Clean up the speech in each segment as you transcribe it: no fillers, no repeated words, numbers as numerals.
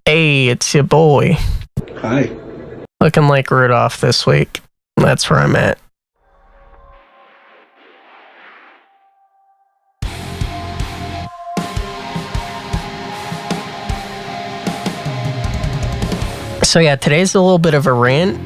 Hey, it's your boy. Hi. Looking like Rudolph this week. That's where I'm at. So yeah, today's a little bit of a rant.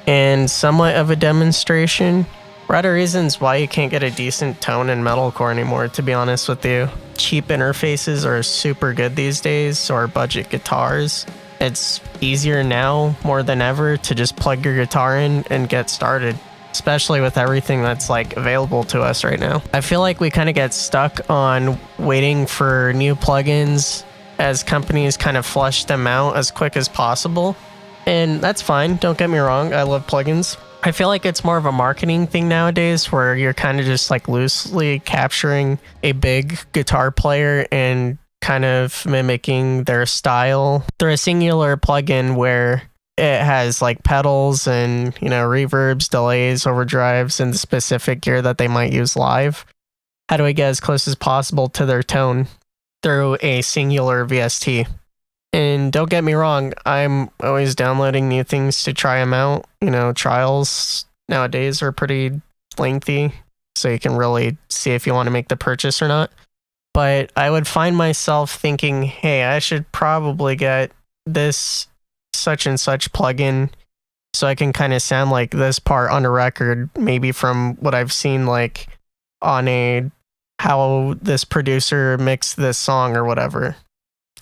And somewhat of a demonstration. Rather reasons why you can't get a decent tone in metalcore anymore, to be honest with you. Cheap interfaces are super good these days, or budget guitars. It's easier now, more than ever, to just plug your guitar in and get started. Especially with everything that's like available to us right now. I feel like we kind of get stuck on waiting for new plugins as companies kind of flush them out as quick as possible. And that's fine, don't get me wrong, I love plugins. I feel like it's more of a marketing thing nowadays where you're kind of just like loosely capturing a big guitar player and kind of mimicking their style through a singular plugin where it has like pedals and, reverbs, delays, overdrives, and the specific gear that they might use live. How do I get as close as possible to their tone through a singular VST? And don't get me wrong, I'm always downloading new things to try them out. Trials nowadays are pretty lengthy, so you can really see if you want to make the purchase or not. But I would find myself thinking, hey, I should probably get this such and such plugin so I can kind of sound like this part on a record, maybe from what I've seen like on how this producer mixed this song or whatever.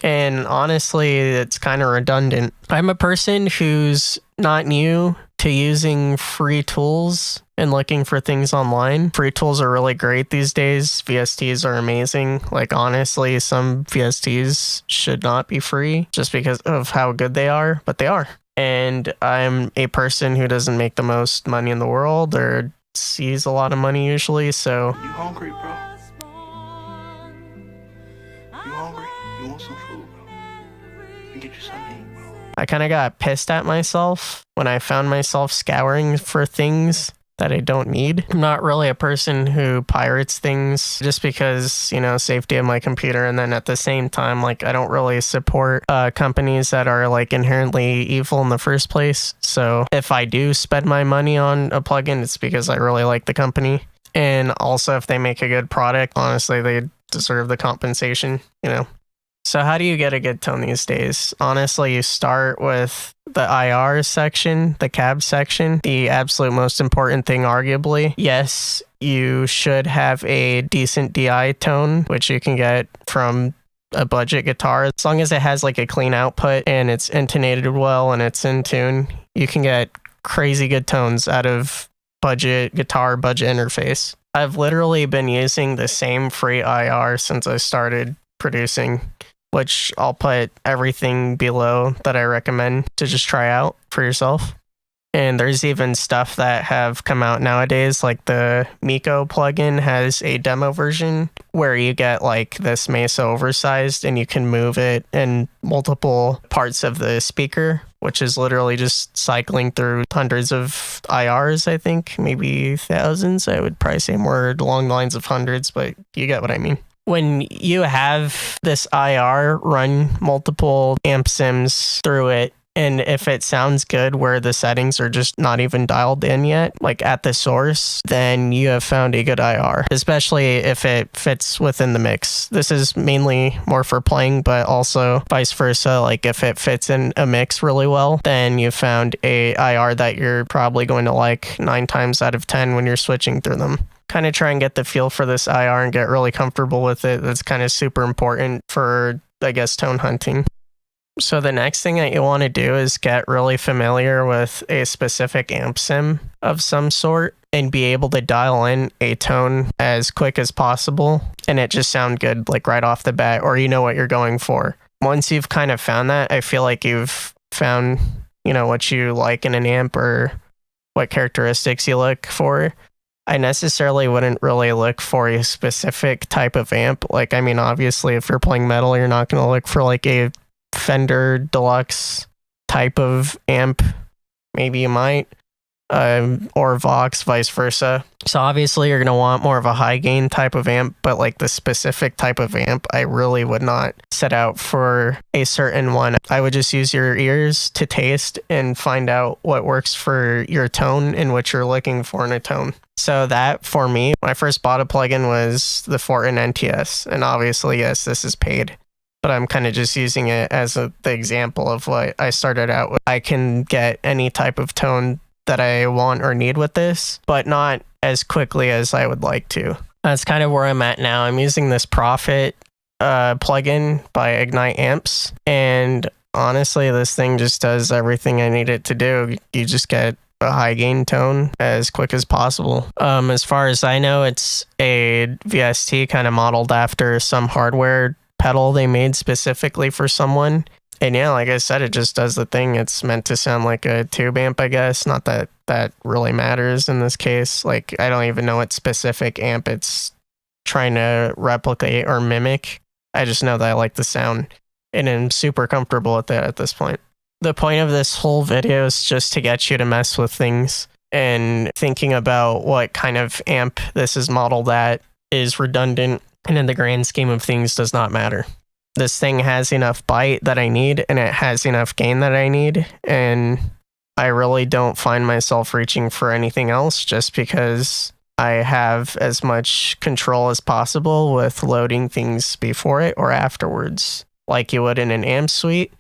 And honestly, it's kind of redundant. I'm a person who's not new to using free tools and looking for things online. Free tools are really great these days. VSTs are amazing. Like, honestly, some VSTs should not be free just because of how good they are, but they are. And I'm a person who doesn't make the most money in the world or sees a lot of money usually, so... You hungry, bro? You hungry? You want some food, bro? Let me get you something to eat, bro. I kind of got pissed at myself when I found myself scouring for things that I don't need. I'm not really a person who pirates things just because, safety of my computer. And then at the same time, like, I don't really support companies that are like inherently evil in the first place. So if I do spend my money on a plugin, it's because I really like the company. And also if they make a good product, honestly, they deserve the compensation, So how do you get a good tone these days? Honestly, you start with the IR section, the cab section, the absolute most important thing, arguably. Yes, you should have a decent DI tone, which you can get from a budget guitar. As long as it has like a clean output and it's intonated well and it's in tune, you can get crazy good tones out of budget guitar, budget interface. I've literally been using the same free IR since I started producing, which I'll put everything below that I recommend to just try out for yourself. And there's even stuff that have come out nowadays, like the Miko plugin has a demo version where you get like this Mesa oversized and you can move it in multiple parts of the speaker, which is literally just cycling through hundreds of IRs, I think, maybe thousands. I would probably say more along the lines of hundreds, but you get what I mean. When you have this IR run multiple amp sims through it, and if it sounds good where the settings are just not even dialed in yet, like at the source, then you have found a good IR, especially if it fits within the mix. This is mainly more for playing, but also vice versa. Like if it fits in a mix really well, then you found a IR that you're probably going to like 9 times out of 10 when you're switching through them. Kind of try and get the feel for this IR and get really comfortable with it. That's kind of super important for, I guess, tone hunting. So the next thing that you want to do is get really familiar with a specific amp sim of some sort and be able to dial in a tone as quick as possible and it just sound good like right off the bat, or you know what you're going for. Once you've kind of found that, I feel like you've found, what you like in an amp or what characteristics you look for. I necessarily wouldn't really look for a specific type of amp. Like, I mean, obviously, if you're playing metal, you're not going to look for like a Fender Deluxe type of amp. Maybe you might. or Vox, vice versa. So obviously you're going to want more of a high gain type of amp, but like the specific type of amp, I really would not set out for a certain one. I would just use your ears to taste and find out what works for your tone and what you're looking for in a tone. So that for me, when I first bought a plugin was the Fortin NTS. And obviously, yes, this is paid, but I'm kind of just using it as the example of what I started out with. I can get any type of tone that I want or need with this, but not as quickly as I would like to. That's kind of where I'm at now. I'm using this Profit plugin by Ignite Amps, and honestly, this thing just does everything I need it to do. You just get a high gain tone as quick as possible. As far as I know, it's a VST kind of modeled after some hardware pedal they made specifically for someone. And yeah, like I said, it just does the thing. It's meant to sound like a tube amp, I guess. Not that that really matters in this case. Like, I don't even know what specific amp it's trying to replicate or mimic. I just know that I like the sound and I'm super comfortable with that at this point. The point of this whole video is just to get you to mess with things, and thinking about what kind of amp this is modeled at is redundant, and in the grand scheme of things does not matter. This thing has enough bite that I need, and it has enough gain that I need, and I really don't find myself reaching for anything else just because I have as much control as possible with loading things before it or afterwards, like you would in an amp suite.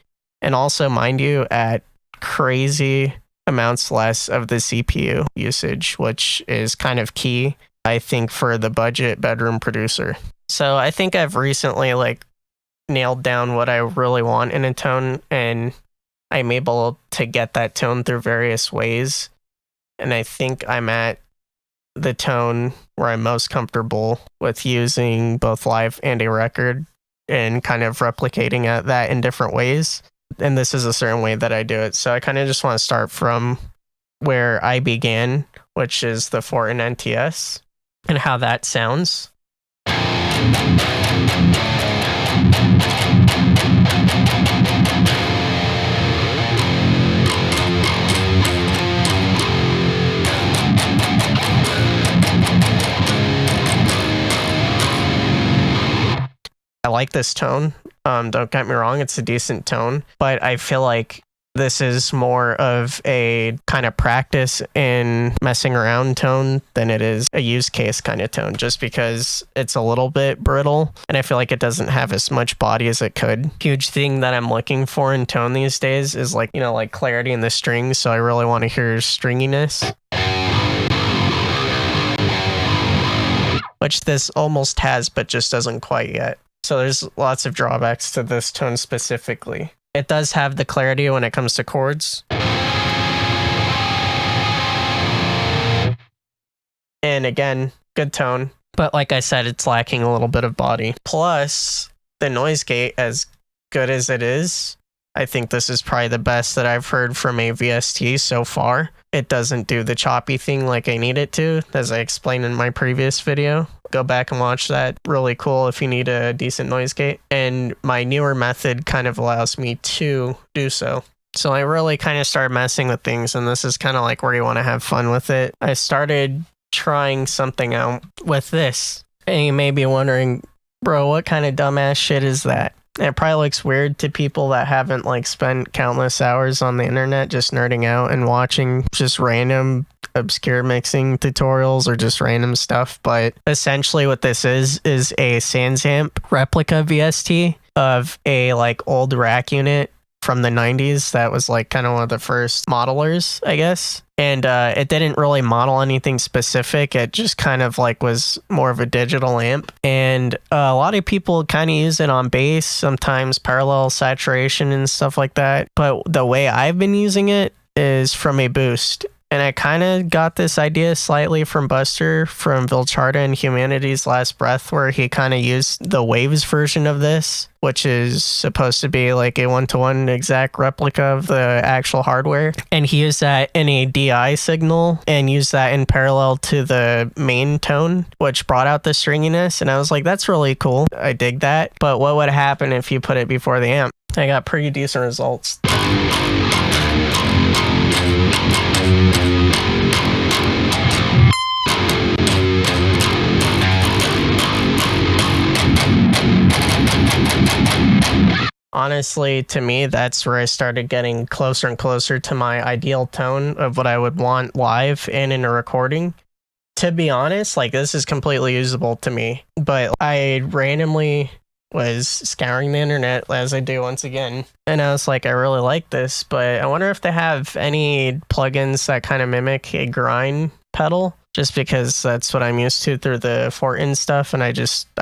And also, mind you, at crazy amounts less of the CPU usage, which is kind of key, I think, for the budget bedroom producer. So I think I've recently nailed down what I really want in a tone, and I'm able to get that tone through various ways. And I think I'm at the tone where I'm most comfortable with using both live and a record and kind of replicating that in different ways. And this is a certain way that I do it. So I kind of just want to start from where I began, which is the Fortin NTS and how that sounds. I like this tone. Don't get me wrong, it's a decent tone, but I feel like this is more of a kind of practice in messing around tone than it is a use case kind of tone, just because it's a little bit brittle and I feel like it doesn't have as much body as it could. Huge thing that I'm looking for in tone these days is like clarity in the strings, so I really want to hear stringiness, which this almost has but just doesn't quite yet. So there's lots of drawbacks to this tone specifically. It does have the clarity when it comes to chords. And again, good tone. But like I said, it's lacking a little bit of body. Plus, the noise gate, as good as it is, I think this is probably the best that I've heard from a VST so far. It doesn't do the choppy thing like I need it to, as I explained in my previous video. Go back and watch that. Really cool if you need a decent noise gate. And my newer method kind of allows me to do so. So I really kind of started messing with things, and this is kind of like where you want to have fun with it. I started trying something out with this. And you may be wondering, bro, what kind of dumbass shit is that? It probably looks weird to people that haven't spent countless hours on the internet just nerding out and watching just random obscure mixing tutorials or just random stuff. But essentially what this is a SansAmp replica VST of a old rack unit from the 90s that was kind of one of the first modelers, I guess. And it didn't really model anything specific. It just kind of was more of a digital amp. And a lot of people kind of use it on bass, sometimes parallel saturation and stuff like that. But the way I've been using it is from a boost. And I kind of got this idea slightly from Buster from Vilcharda and Humanity's Last Breath, where he kind of used the Waves version of this, which is supposed to be a one-to-one exact replica of the actual hardware. And he used that in a DI signal and used that in parallel to the main tone, which brought out the stringiness. And I was like, that's really cool. I dig that. But what would happen if you put it before the amp? I got pretty decent results. Honestly, to me, that's where I started getting closer and closer to my ideal tone of what I would want live and in a recording. To be honest, like this is completely usable to me, but I randomly was scouring the internet as I do once again, and I was like, I really like this, but I wonder if they have any plugins that kind of mimic a grind pedal, just because that's what I'm used to through the Fortin stuff, and I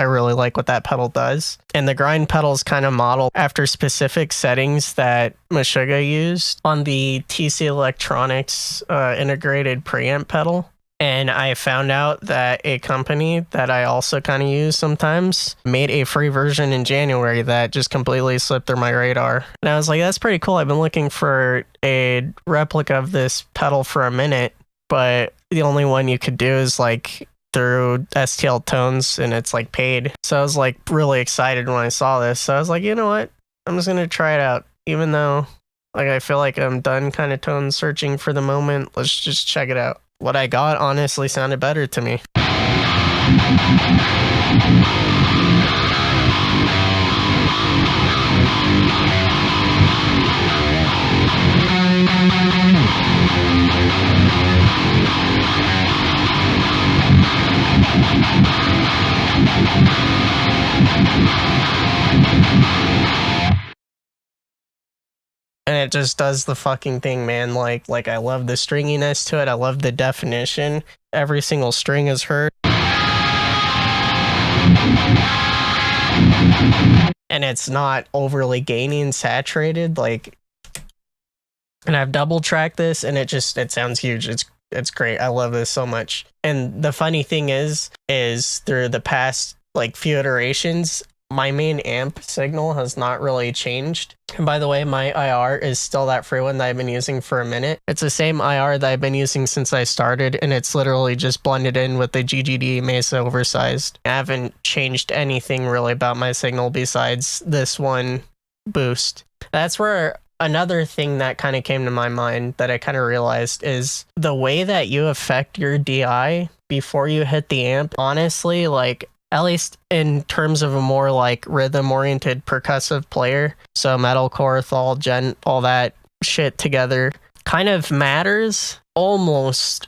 really like what that pedal does. And the grind pedal is kind of modeled after specific settings that Meshuggah used on the TC Electronics integrated preamp pedal. And I found out that a company that I also kind of use sometimes made a free version in January that just completely slipped through my radar. And I was like, that's pretty cool. I've been looking for a replica of this pedal for a minute, but the only one you could do is like through STL Tones, and it's like paid. So I was like really excited when I saw this. So I was like, you know what? I'm just going to try it out. Even though like I feel like I'm done kind of tone searching for the moment, let's just check it out. What I got honestly sounded better to me. And it just does the fucking thing, man. Like I love the stringiness to it. I love the definition. Every single string is heard. And it's not overly gainy and saturated. Like, and I've double tracked this, and it sounds huge. It's great. I love this so much. And the funny thing is through the past like few iterations, my main amp signal has not really changed. And by the way, my IR is still that free one that I've been using for a minute. It's the same IR that I've been using since I started, and it's literally just blended in with the GGD Mesa oversized. I haven't changed anything really about my signal besides this one boost. That's where another thing that kind of came to my mind that I kind of realized is the way that you affect your DI before you hit the amp. Honestly, like, at least in terms of a more like rhythm-oriented percussive player, so metalcore, thal, gent, all that shit together, kind of matters almost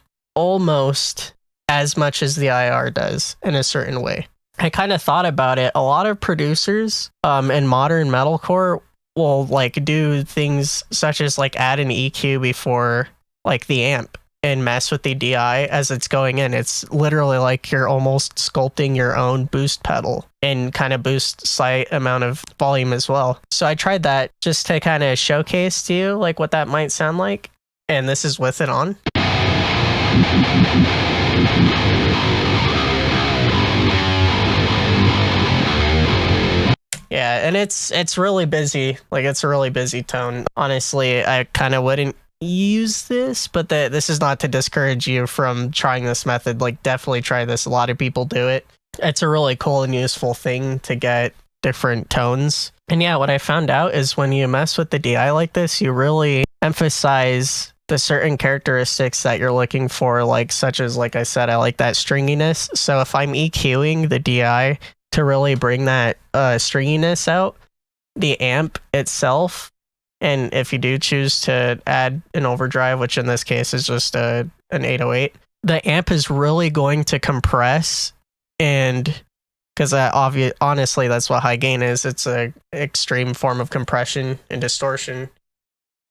as much as the IR does in a certain way. I kind of thought about it. A lot of producers in modern metalcore will like do things such as like add an EQ before like the amp and mess with the DI as it's going in. It's literally like you're almost sculpting your own boost pedal and kind of boost slight amount of volume as well. So I tried that just to kind of showcase to you like what that might sound like. And this is with it on. Yeah, and it's really busy. Like, it's a really busy tone. Honestly, I kind of wouldn't use this, but this is not to discourage you from trying this method. Like, definitely try this. A lot of people do it. It's a really cool and useful thing to get different tones. And yeah, what I found out is when you mess with the DI like this, you really emphasize the certain characteristics that you're looking for, like such as, like I said, I like that stringiness. So if I'm EQing the DI to really bring that stringiness out, the amp itself, and if you do choose to add an overdrive, which in this case is just an 808, the amp is really going to compress, and because honestly, that's what high gain is. It's an extreme form of compression and distortion.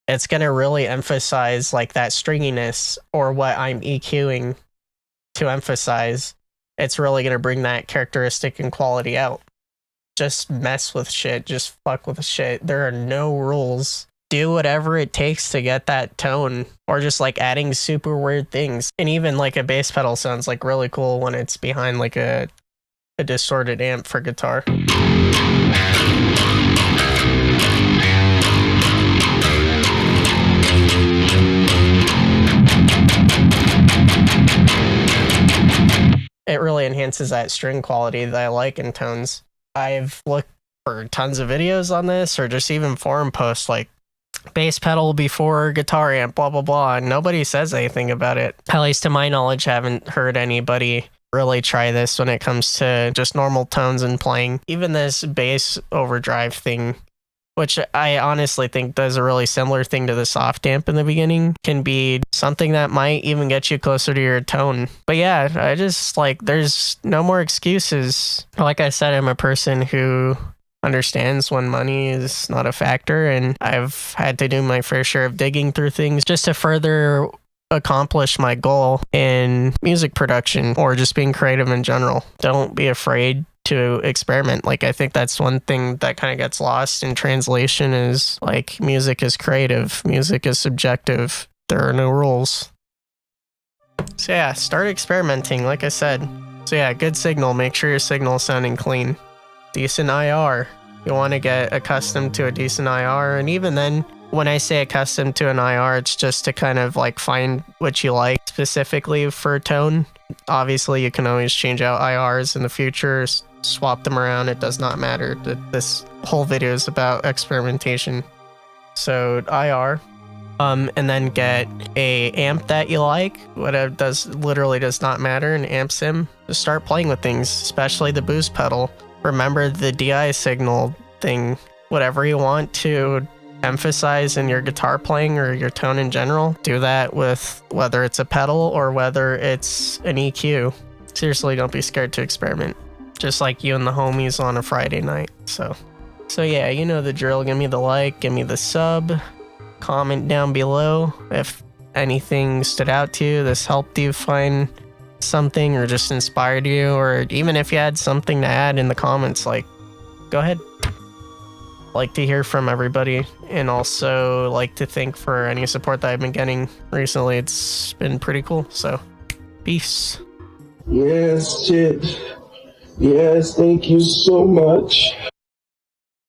It's going to really emphasize like that stringiness, or what I'm EQing to emphasize. It's really going to bring that characteristic and quality out. Just mess with shit. Just fuck with shit. There are no rules. Do whatever it takes to get that tone, or just like adding super weird things. And even like a bass pedal sounds like really cool when it's behind like a distorted amp for guitar. It really enhances that string quality that I like in tones. I've looked for tons of videos on this, or just even forum posts like bass pedal before guitar amp, blah, blah, blah. And nobody says anything about it. At least to my knowledge, I haven't heard anybody really try this when it comes to just normal tones and playing. Even this bass overdrive thing which I honestly think does a really similar thing to the soft amp in the beginning, can be something that might even get you closer to your tone. But yeah, I just like, there's no more excuses. Like I said, I'm a person who understands when money is not a factor, and I've had to do my fair share of digging through things just to further accomplish my goal in music production or just being creative in general. Don't be afraid to experiment. Like, I think that's one thing that kind of gets lost in translation is like, music is creative, music is subjective, there are no rules. So yeah, start experimenting, like I said. So yeah, good signal, make sure your signal is sounding clean. Decent IR, you want to get accustomed to a decent IR, and even then, when I say accustomed to an IR, it's just to kind of like find what you like specifically for tone. Obviously, you can always change out IRs in the future, swap them around, it does not matter. This whole video is about experimentation. So IR, and then get a amp that you like. What literally does not matter, an amp sim. Just start playing with things, especially the boost pedal. Remember the DI signal thing. Whatever you want to emphasize in your guitar playing or your tone in general, do that with whether it's a pedal or whether it's an EQ. Seriously, don't be scared to experiment. Just like you and the homies on a Friday night. So yeah, you know the drill. Give me the like, give me the sub, comment down below if anything stood out to you, this helped you find something or just inspired you, or even if you had something to add in the comments, like, go ahead. Like to hear from everybody, and also like to thank for any support that I've been getting recently. It's been pretty cool. So peace. Yes, shit. Yes, thank you so much.